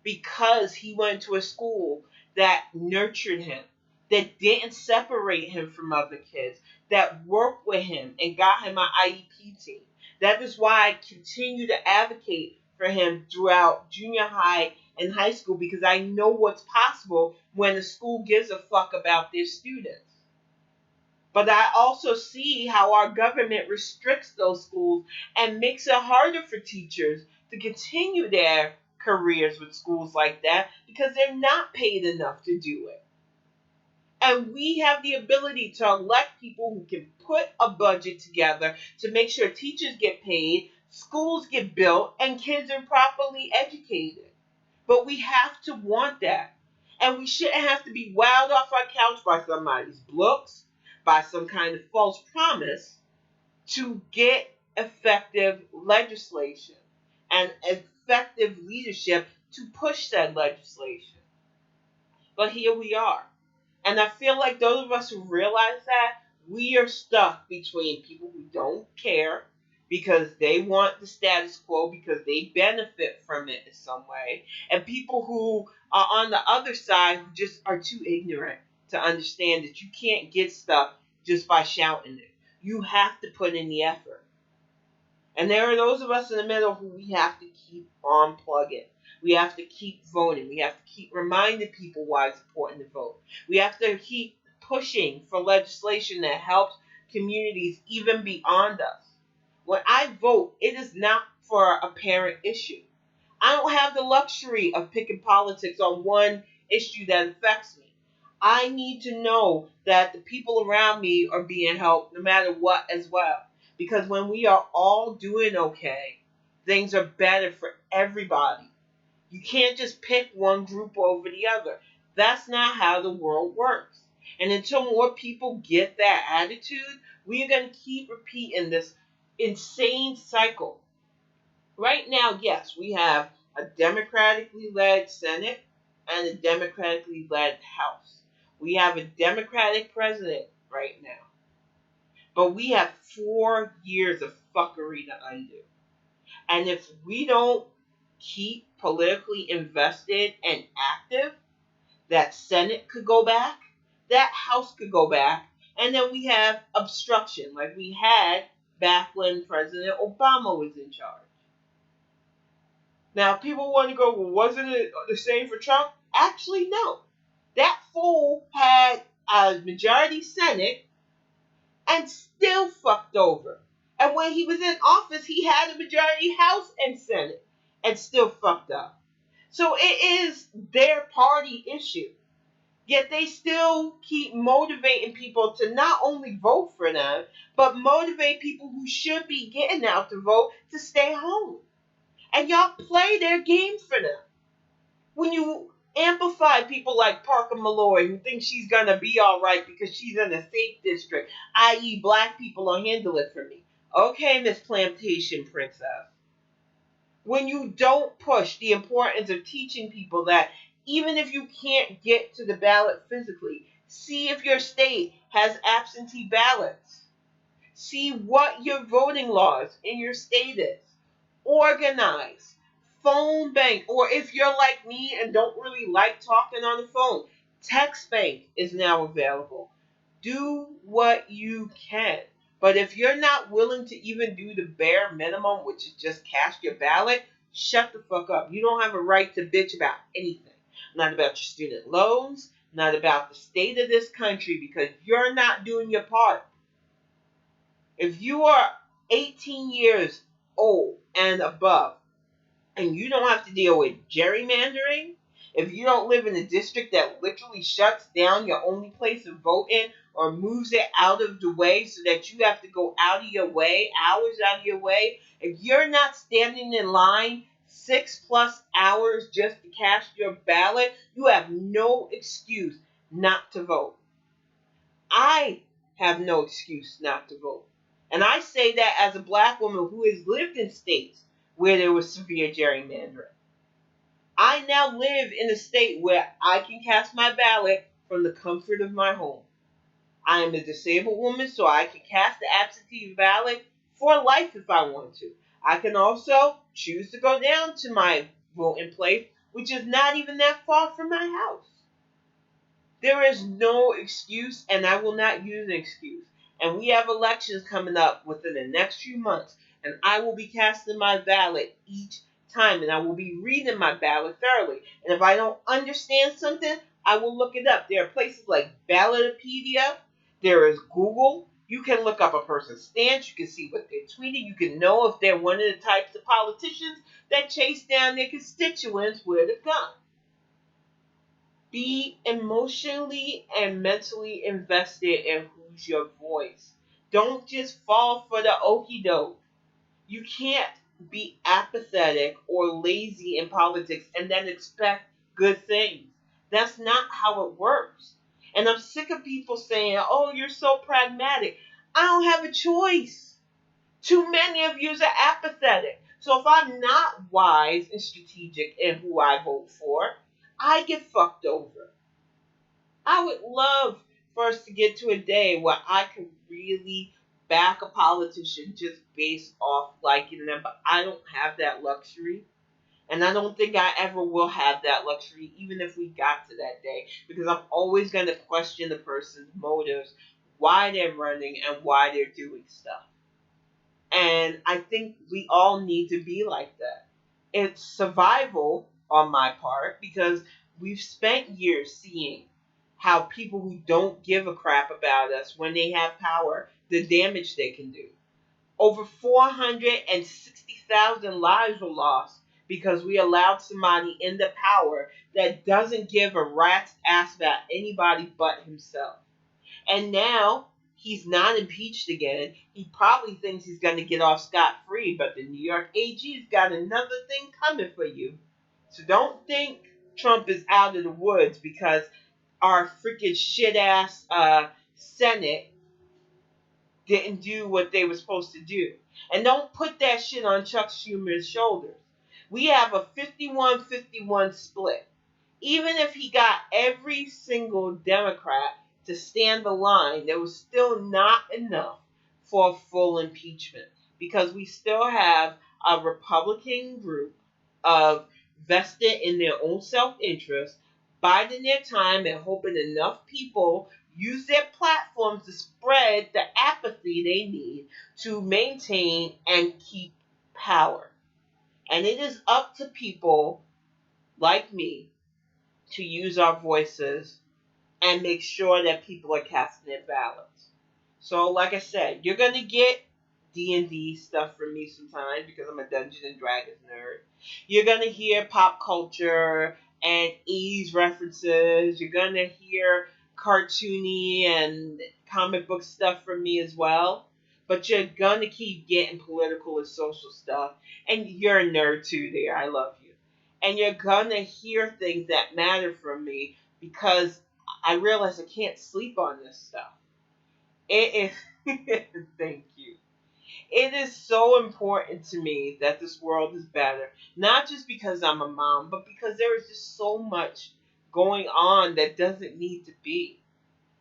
because he went to a school that nurtured him, that didn't separate him from other kids, that worked with him and got him an IEP team. That is why I continue to advocate for him throughout junior high and high school, because I know what's possible when a school gives a fuck about their students. But I also see how our government restricts those schools and makes it harder for teachers to continue their careers with schools like that because they're not paid enough to do it. And we have the ability to elect people who can put a budget together to make sure teachers get paid, schools get built, and kids are properly educated. But we have to want that. And we shouldn't have to be wowed off our couch by somebody's looks, by some kind of false promise to get effective legislation and effective leadership to push that legislation. But here we are. And I feel like those of us who realize that, we are stuck between people who don't care because they want the status quo because they benefit from it in some way, and people who are on the other side who just are too ignorant to understand that you can't get stuff just by shouting it. You have to put in the effort. And there are those of us in the middle who we have to keep on plugging. We have to keep voting. We have to keep reminding people why it's important to vote. We have to keep pushing for legislation that helps communities even beyond us. When I vote, it is not for a parent issue. I don't have the luxury of picking politics on one issue that affects me. I need to know that the people around me are being helped no matter what as well. Because when we are all doing okay, things are better for everybody. You can't just pick one group over the other. That's not how the world works. And until more people get that attitude, we are going to keep repeating this insane cycle. Right now, yes, we have a democratically led Senate and a democratically led House. We have a Democratic president right now. But we have 4 years of fuckery to undo. And if we don't keep politically invested and active, that Senate could go back, that House could go back, and then we have obstruction like we had back when President Obama was in charge. Now, people want to go, well, wasn't it the same for Trump? Actually, no. That fool had a majority Senate and still fucked over. And when he was in office, he had a majority House and Senate and still fucked up. So it is their party issue. Yet they still keep motivating people to not only vote for them, but motivate people who should be getting out to vote to stay home. And y'all play their games for them. When you amplify people like Parker Malloy, who thinks she's going to be all right because she's in a safe district, i.e. black people will handle it for me. Okay, Miss Plantation Princess. When you don't push the importance of teaching people that even if you can't get to the ballot physically, see if your state has absentee ballots. See what your voting laws in your state is. Organize. Phone bank. Or if you're like me and don't really like talking on the phone, text bank is now available. Do what you can. But if you're not willing to even do the bare minimum, which is just cast your ballot, shut the fuck up. You don't have a right to bitch about anything. Not about your student loans, not about the state of this country, because you're not doing your part. If you are 18 years old and above, and you don't have to deal with gerrymandering, if you don't live in a district that literally shuts down your only place of voting or moves it out of the way so that you have to go out of your way, hours out of your way, if you're not standing in line 6+ hours just to cast your ballot, you have no excuse not to vote. I have no excuse not to vote. And I say that as a black woman who has lived in states where there was severe gerrymandering. I now live in a state where I can cast my ballot from the comfort of my home. I am a disabled woman, so I can cast the absentee ballot for life if I want to. I can also choose to go down to my voting place, which is not even that far from my house. There is no excuse, and I will not use an excuse. And we have elections coming up within the next few months, and I will be casting my ballot each time, and I will be reading my ballot thoroughly. And if I don't understand something, I will look it up. There are places like Ballotopedia, there is Google. You can look up a person's stance, you can see what they're tweeting, you can know if they're one of the types of politicians that chase down their constituents with a gun. Be emotionally and mentally invested in who's your voice. Don't just fall for the okie doke. You can't be apathetic or lazy in politics and then expect good things. That's not how it works. And I'm sick of people saying, oh, you're so pragmatic. I don't have a choice. Too many of you are apathetic. So if I'm not wise and strategic in who I vote for, I get fucked over. I would love for us to get to a day where I could really back a politician just based off liking them, but I don't have that luxury. And I don't think I ever will have that luxury, even if we got to that day, because I'm always going to question the person's motives, why they're running, and why they're doing stuff. And I think we all need to be like that. It's survival on my part because we've spent years seeing how people who don't give a crap about us when they have power, the damage they can do. Over 460,000 lives were lost because we allowed somebody into power that doesn't give a rat's ass about anybody but himself. And now he's not impeached again. He probably thinks he's going to get off scot-free, but the New York AG's got another thing coming for you. So don't think Trump is out of the woods because our freaking shit-ass Senate didn't do what they were supposed to do. And don't put that shit on Chuck Schumer's shoulders. We have a 51-51 split. Even if he got every single Democrat to stand the line, there was still not enough for a full impeachment because we still have a Republican group of vested in their own self-interest, biding their time and hoping enough people use their platforms to spread the apathy they need to maintain and keep power. And it is up to people like me to use our voices and make sure that people are casting their ballots. So, like I said, you're gonna get D&D stuff from me sometimes because I'm a Dungeons and Dragons nerd. You're gonna hear pop culture and 80s references. You're gonna hear cartoony and comic book stuff from me as well. But you're gonna keep getting political and social stuff. And you're a nerd too there. I love you. And you're gonna hear things that matter from me because I realize I can't sleep on this stuff. It is, thank you. It is so important to me that this world is better. Not just because I'm a mom, but because there is just so much going on that doesn't need to be.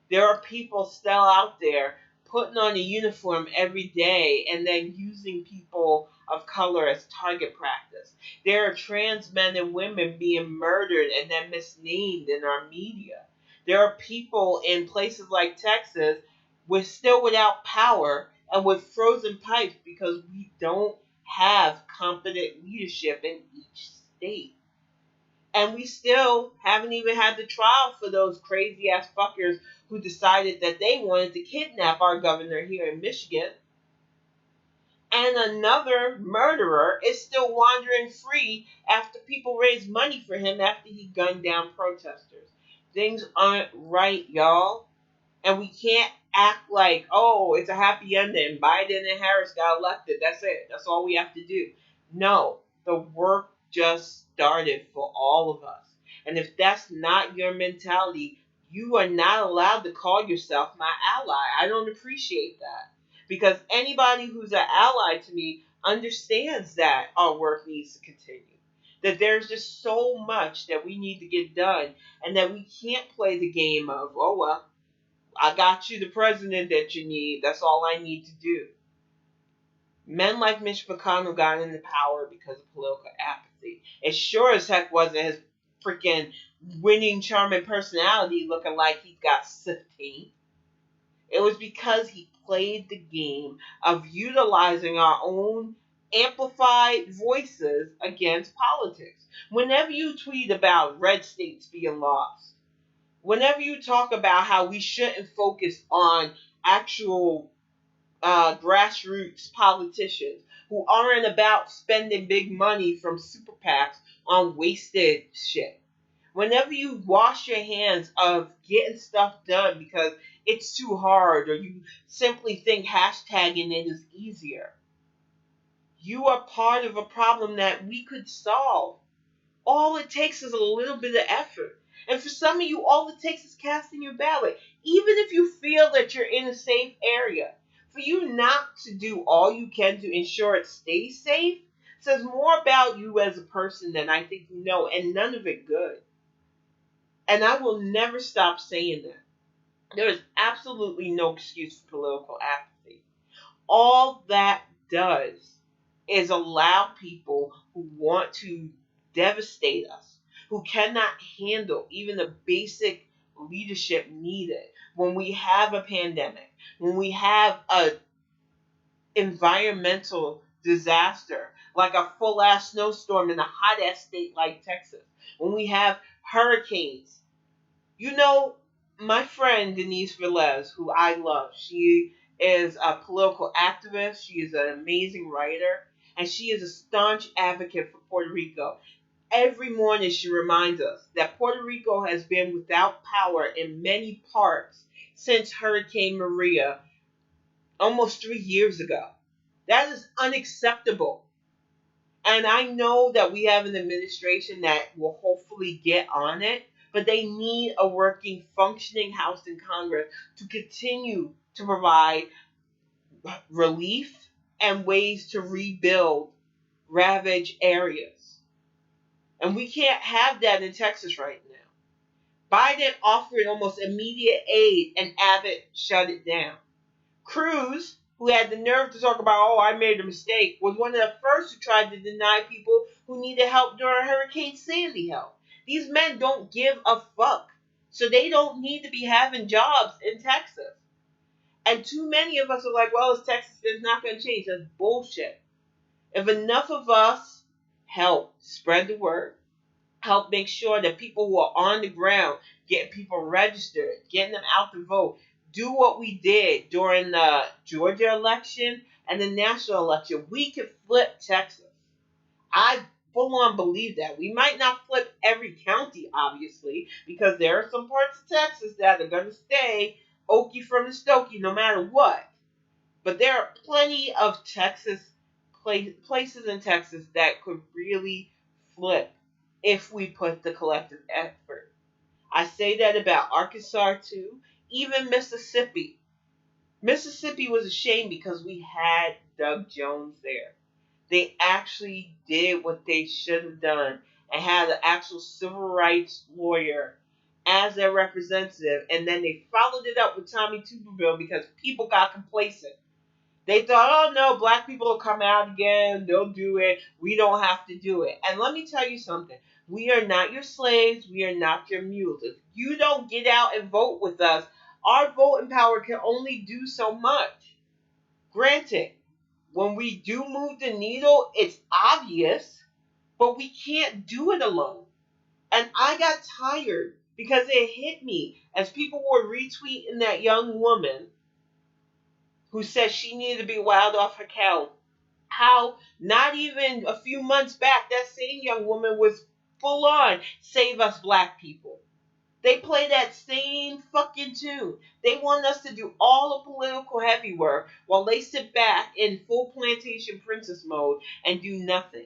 There are people still out there putting on a uniform every day and then using people of color as target practice. There are trans men and women being murdered and then misnamed in our media. There are people in places like Texas with still without power and with frozen pipes because we don't have competent leadership in each state. And we still haven't even had the trial for those crazy ass fuckers who decided that they wanted to kidnap our governor here in Michigan. And another murderer is still wandering free after people raised money for him after he gunned down protesters. Things aren't right, y'all. And we can't act like, oh, it's a happy ending. Biden and Harris got elected. That's it. That's all we have to do. No, the work just started for all of us. And if that's not your mentality, you are not allowed to call yourself my ally. I don't appreciate that. Because anybody who's an ally to me understands that our work needs to continue. That there's just so much that we need to get done, and that we can't play the game of, oh, well, I got you the president that you need. That's all I need to do. Men like Mitch McConnell got into power because of political apathy. It sure as heck wasn't his freaking winning, charming personality looking like he's got 15. It was because he played the game of utilizing our own amplified voices against politics. Whenever you tweet about red states being lost, whenever you talk about how we shouldn't focus on actual grassroots politicians who aren't about spending big money from super PACs on wasted shit. Whenever you wash your hands of getting stuff done because it's too hard or you simply think hashtagging it is easier, you are part of a problem that we could solve. All it takes is a little bit of effort. And for some of you, all it takes is casting your ballot. Even if you feel that you're in a safe area, for you not to do all you can to ensure it stays safe says more about you as a person than I think you know, and none of it good. And I will never stop saying that. There is absolutely no excuse for political apathy. All that does is allow people who want to devastate us, who cannot handle even the basic leadership needed when we have a pandemic, when we have a environmental disaster like a full ass snowstorm in a hot ass state like Texas, when we have hurricanes. You know, my friend Denise Velez, who I love, she is a political activist. She is an amazing writer, and she is a staunch advocate for Puerto Rico. Every morning she reminds us that Puerto Rico has been without power in many parts since Hurricane Maria almost 3 years ago. That is unacceptable. And I know that we have an administration that will hopefully get on it, but they need a working, functioning House and Congress to continue to provide relief and ways to rebuild ravaged areas. And we can't have that in Texas right now. Biden offered almost immediate aid, and Abbott shut it down. Cruz, who had the nerve to talk about, oh, I made a mistake, was one of the first who tried to deny people who needed help during Hurricane Sandy help. These men don't give a fuck. So they don't need to be having jobs in Texas. And too many of us are like, well, it's Texas, it's not going to change. That's bullshit. If enough of us help spread the word, help make sure that people who are on the ground, getting people registered, getting them out to vote, do what we did during the Georgia election and the national election, we could flip Texas. I full on believe that. We might not flip every county, obviously, because there are some parts of Texas that are going to stay okie from the stokey no matter what. But there are plenty of Texas places in Texas that could really flip if we put the collective effort. I say that about Arkansas too, even Mississippi. Mississippi was a shame because we had Doug Jones there. They actually did what they should have done and had an actual civil rights lawyer as their representative, and then they followed it up with Tommy Tuberville because people got complacent. They thought, oh no, black people will come out again, they'll do it, we don't have to do it. And let me tell you something. We are not your slaves, we are not your mules. If you don't get out and vote with us, our voting power can only do so much. Granted, when we do move the needle, it's obvious, but we can't do it alone. And I got tired because it hit me as people were retweeting that young woman who said she needed to be wild off her couch. How not even a few months back, that same young woman was full on save us black people. They play that same fucking tune. They want us to do all the political heavy work while they sit back in full plantation princess mode and do nothing.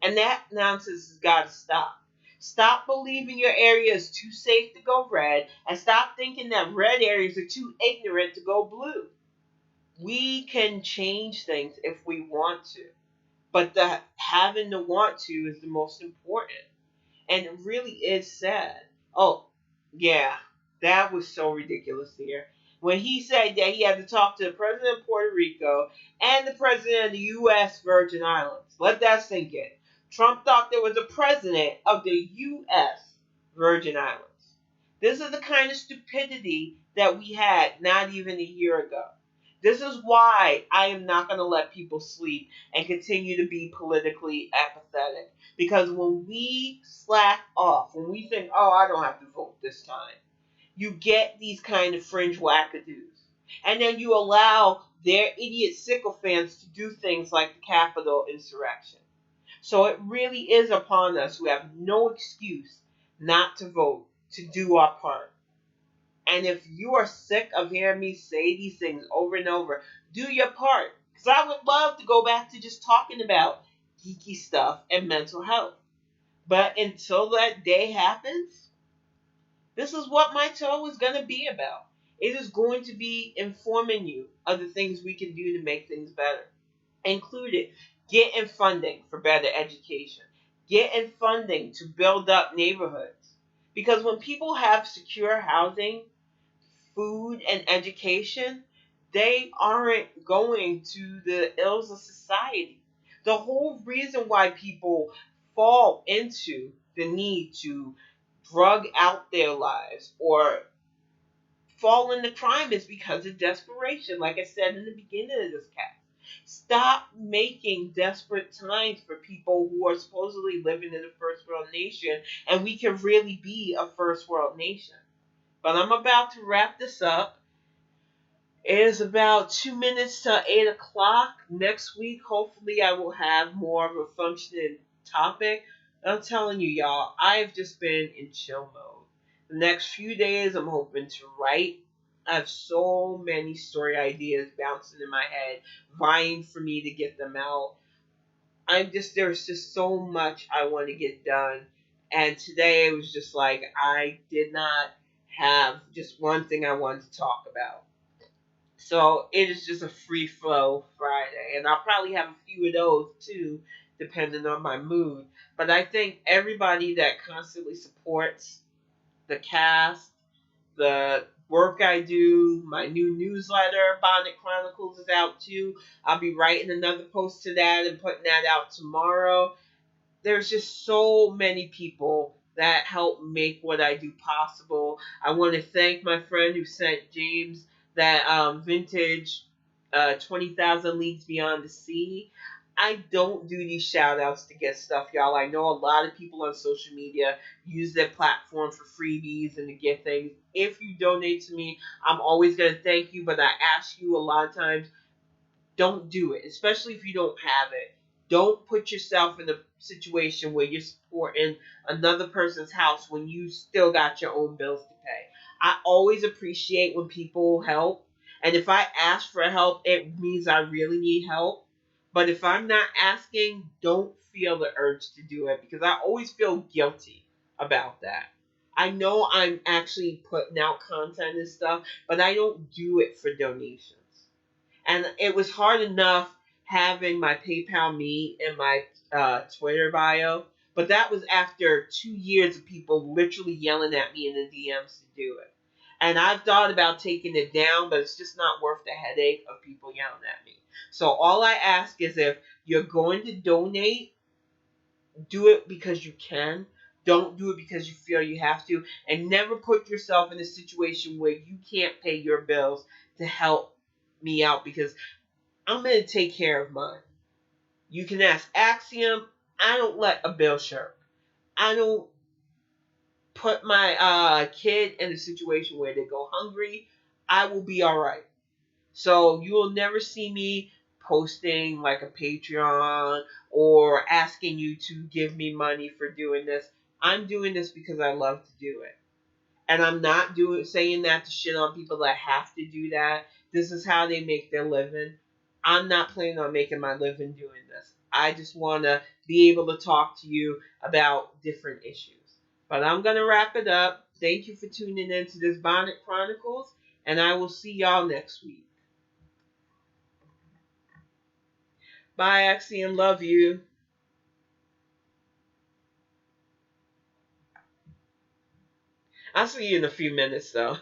And that nonsense has got to stop. Stop believing your area is too safe to go red, and stop thinking that red areas are too ignorant to go blue. We can change things if we want to, but the having to want to is the most important. And it really is sad. Oh, yeah, that was so ridiculous there. When he said that he had to talk to the president of Puerto Rico and the president of the U.S. Virgin Islands. Let that sink in. Trump thought there was a president of the U.S. Virgin Islands. This is the kind of stupidity that we had not even a year ago. This is why I am not going to let people sleep and continue to be politically apathetic. Because when we slack off, when we think, oh, I don't have to vote this time, you get these kind of fringe wackadoos. And then you allow their idiot sycophants to do things like the Capitol insurrection. So it really is upon us who have no excuse not to vote to do our part. And if you are sick of hearing me say these things over and over, do your part. Because I would love to go back to just talking about geeky stuff and mental health. But until that day happens, this is what my show is going to be about. It is going to be informing you of the things we can do to make things better. Included getting funding for better education, getting funding to build up neighborhoods. Because when people have secure housing, food, and education, they aren't going to the ills of society. The whole reason why people fall into the need to drug out their lives or fall into crime is because of desperation, like I said in the beginning of this cast. Stop making desperate times for people who are supposedly living in a first world nation, and we can really be a first world nation. But I'm about to wrap this up. It is about 2 minutes to 8 o'clock. Next week, hopefully, I will have more of a functioning topic. I'm telling you, y'all, I've just been in chill mode. The next few days, I'm hoping to write. I have so many story ideas bouncing in my head, vying for me to get them out. There's just so much I want to get done. And today, it was just like, I did not have just one thing I wanted to talk about. So it is just a free flow Friday. And I'll probably have a few of those too, depending on my mood. But I think everybody that constantly supports the cast, the work I do, my new newsletter, Bonnet Chronicles, is out too. I'll be writing another post to that and putting that out tomorrow. There's just so many people that help make what I do possible. I want to thank my friend who sent James that vintage 20,000 Leagues Beyond the Sea. I don't do these shout outs to get stuff, y'all. I know a lot of people on social media use their platform for freebies and to get things. If you donate to me, I'm always going to thank you, but I ask you a lot of times, don't do it, especially if you don't have it. Don't put yourself in a situation where you're supporting another person's house when you still got your own bills to pay. I always appreciate when people help, and if I ask for help, it means I really need help. But if I'm not asking, don't feel the urge to do it because I always feel guilty about that. I know I'm actually putting out content and stuff, but I don't do it for donations. And it was hard enough having my PayPal me in my Twitter bio, but that was after 2 years of people literally yelling at me in the DMs to do it. And I've thought about taking it down, but it's just not worth the headache of people yelling at me. So all I ask is if you're going to donate, do it because you can. Don't do it because you feel you have to. And never put yourself in a situation where you can't pay your bills to help me out because I'm going to take care of mine. You can ask Axiom. I don't let a bill shirk. I don't put my kid in a situation where they go hungry. I will be all right. So you will never see me posting like a Patreon or asking you to give me money for doing this. I'm doing this because I love to do it. And I'm not doing saying that to shit on people that have to do that. This is how they make their living. I'm not planning on making my living doing this. I just want to be able to talk to you about different issues. But I'm going to wrap it up. Thank you for tuning in to this Bonnet Chronicles, and I will see y'all next week. Bye, Axiom. Love you. I'll see you in a few minutes, though.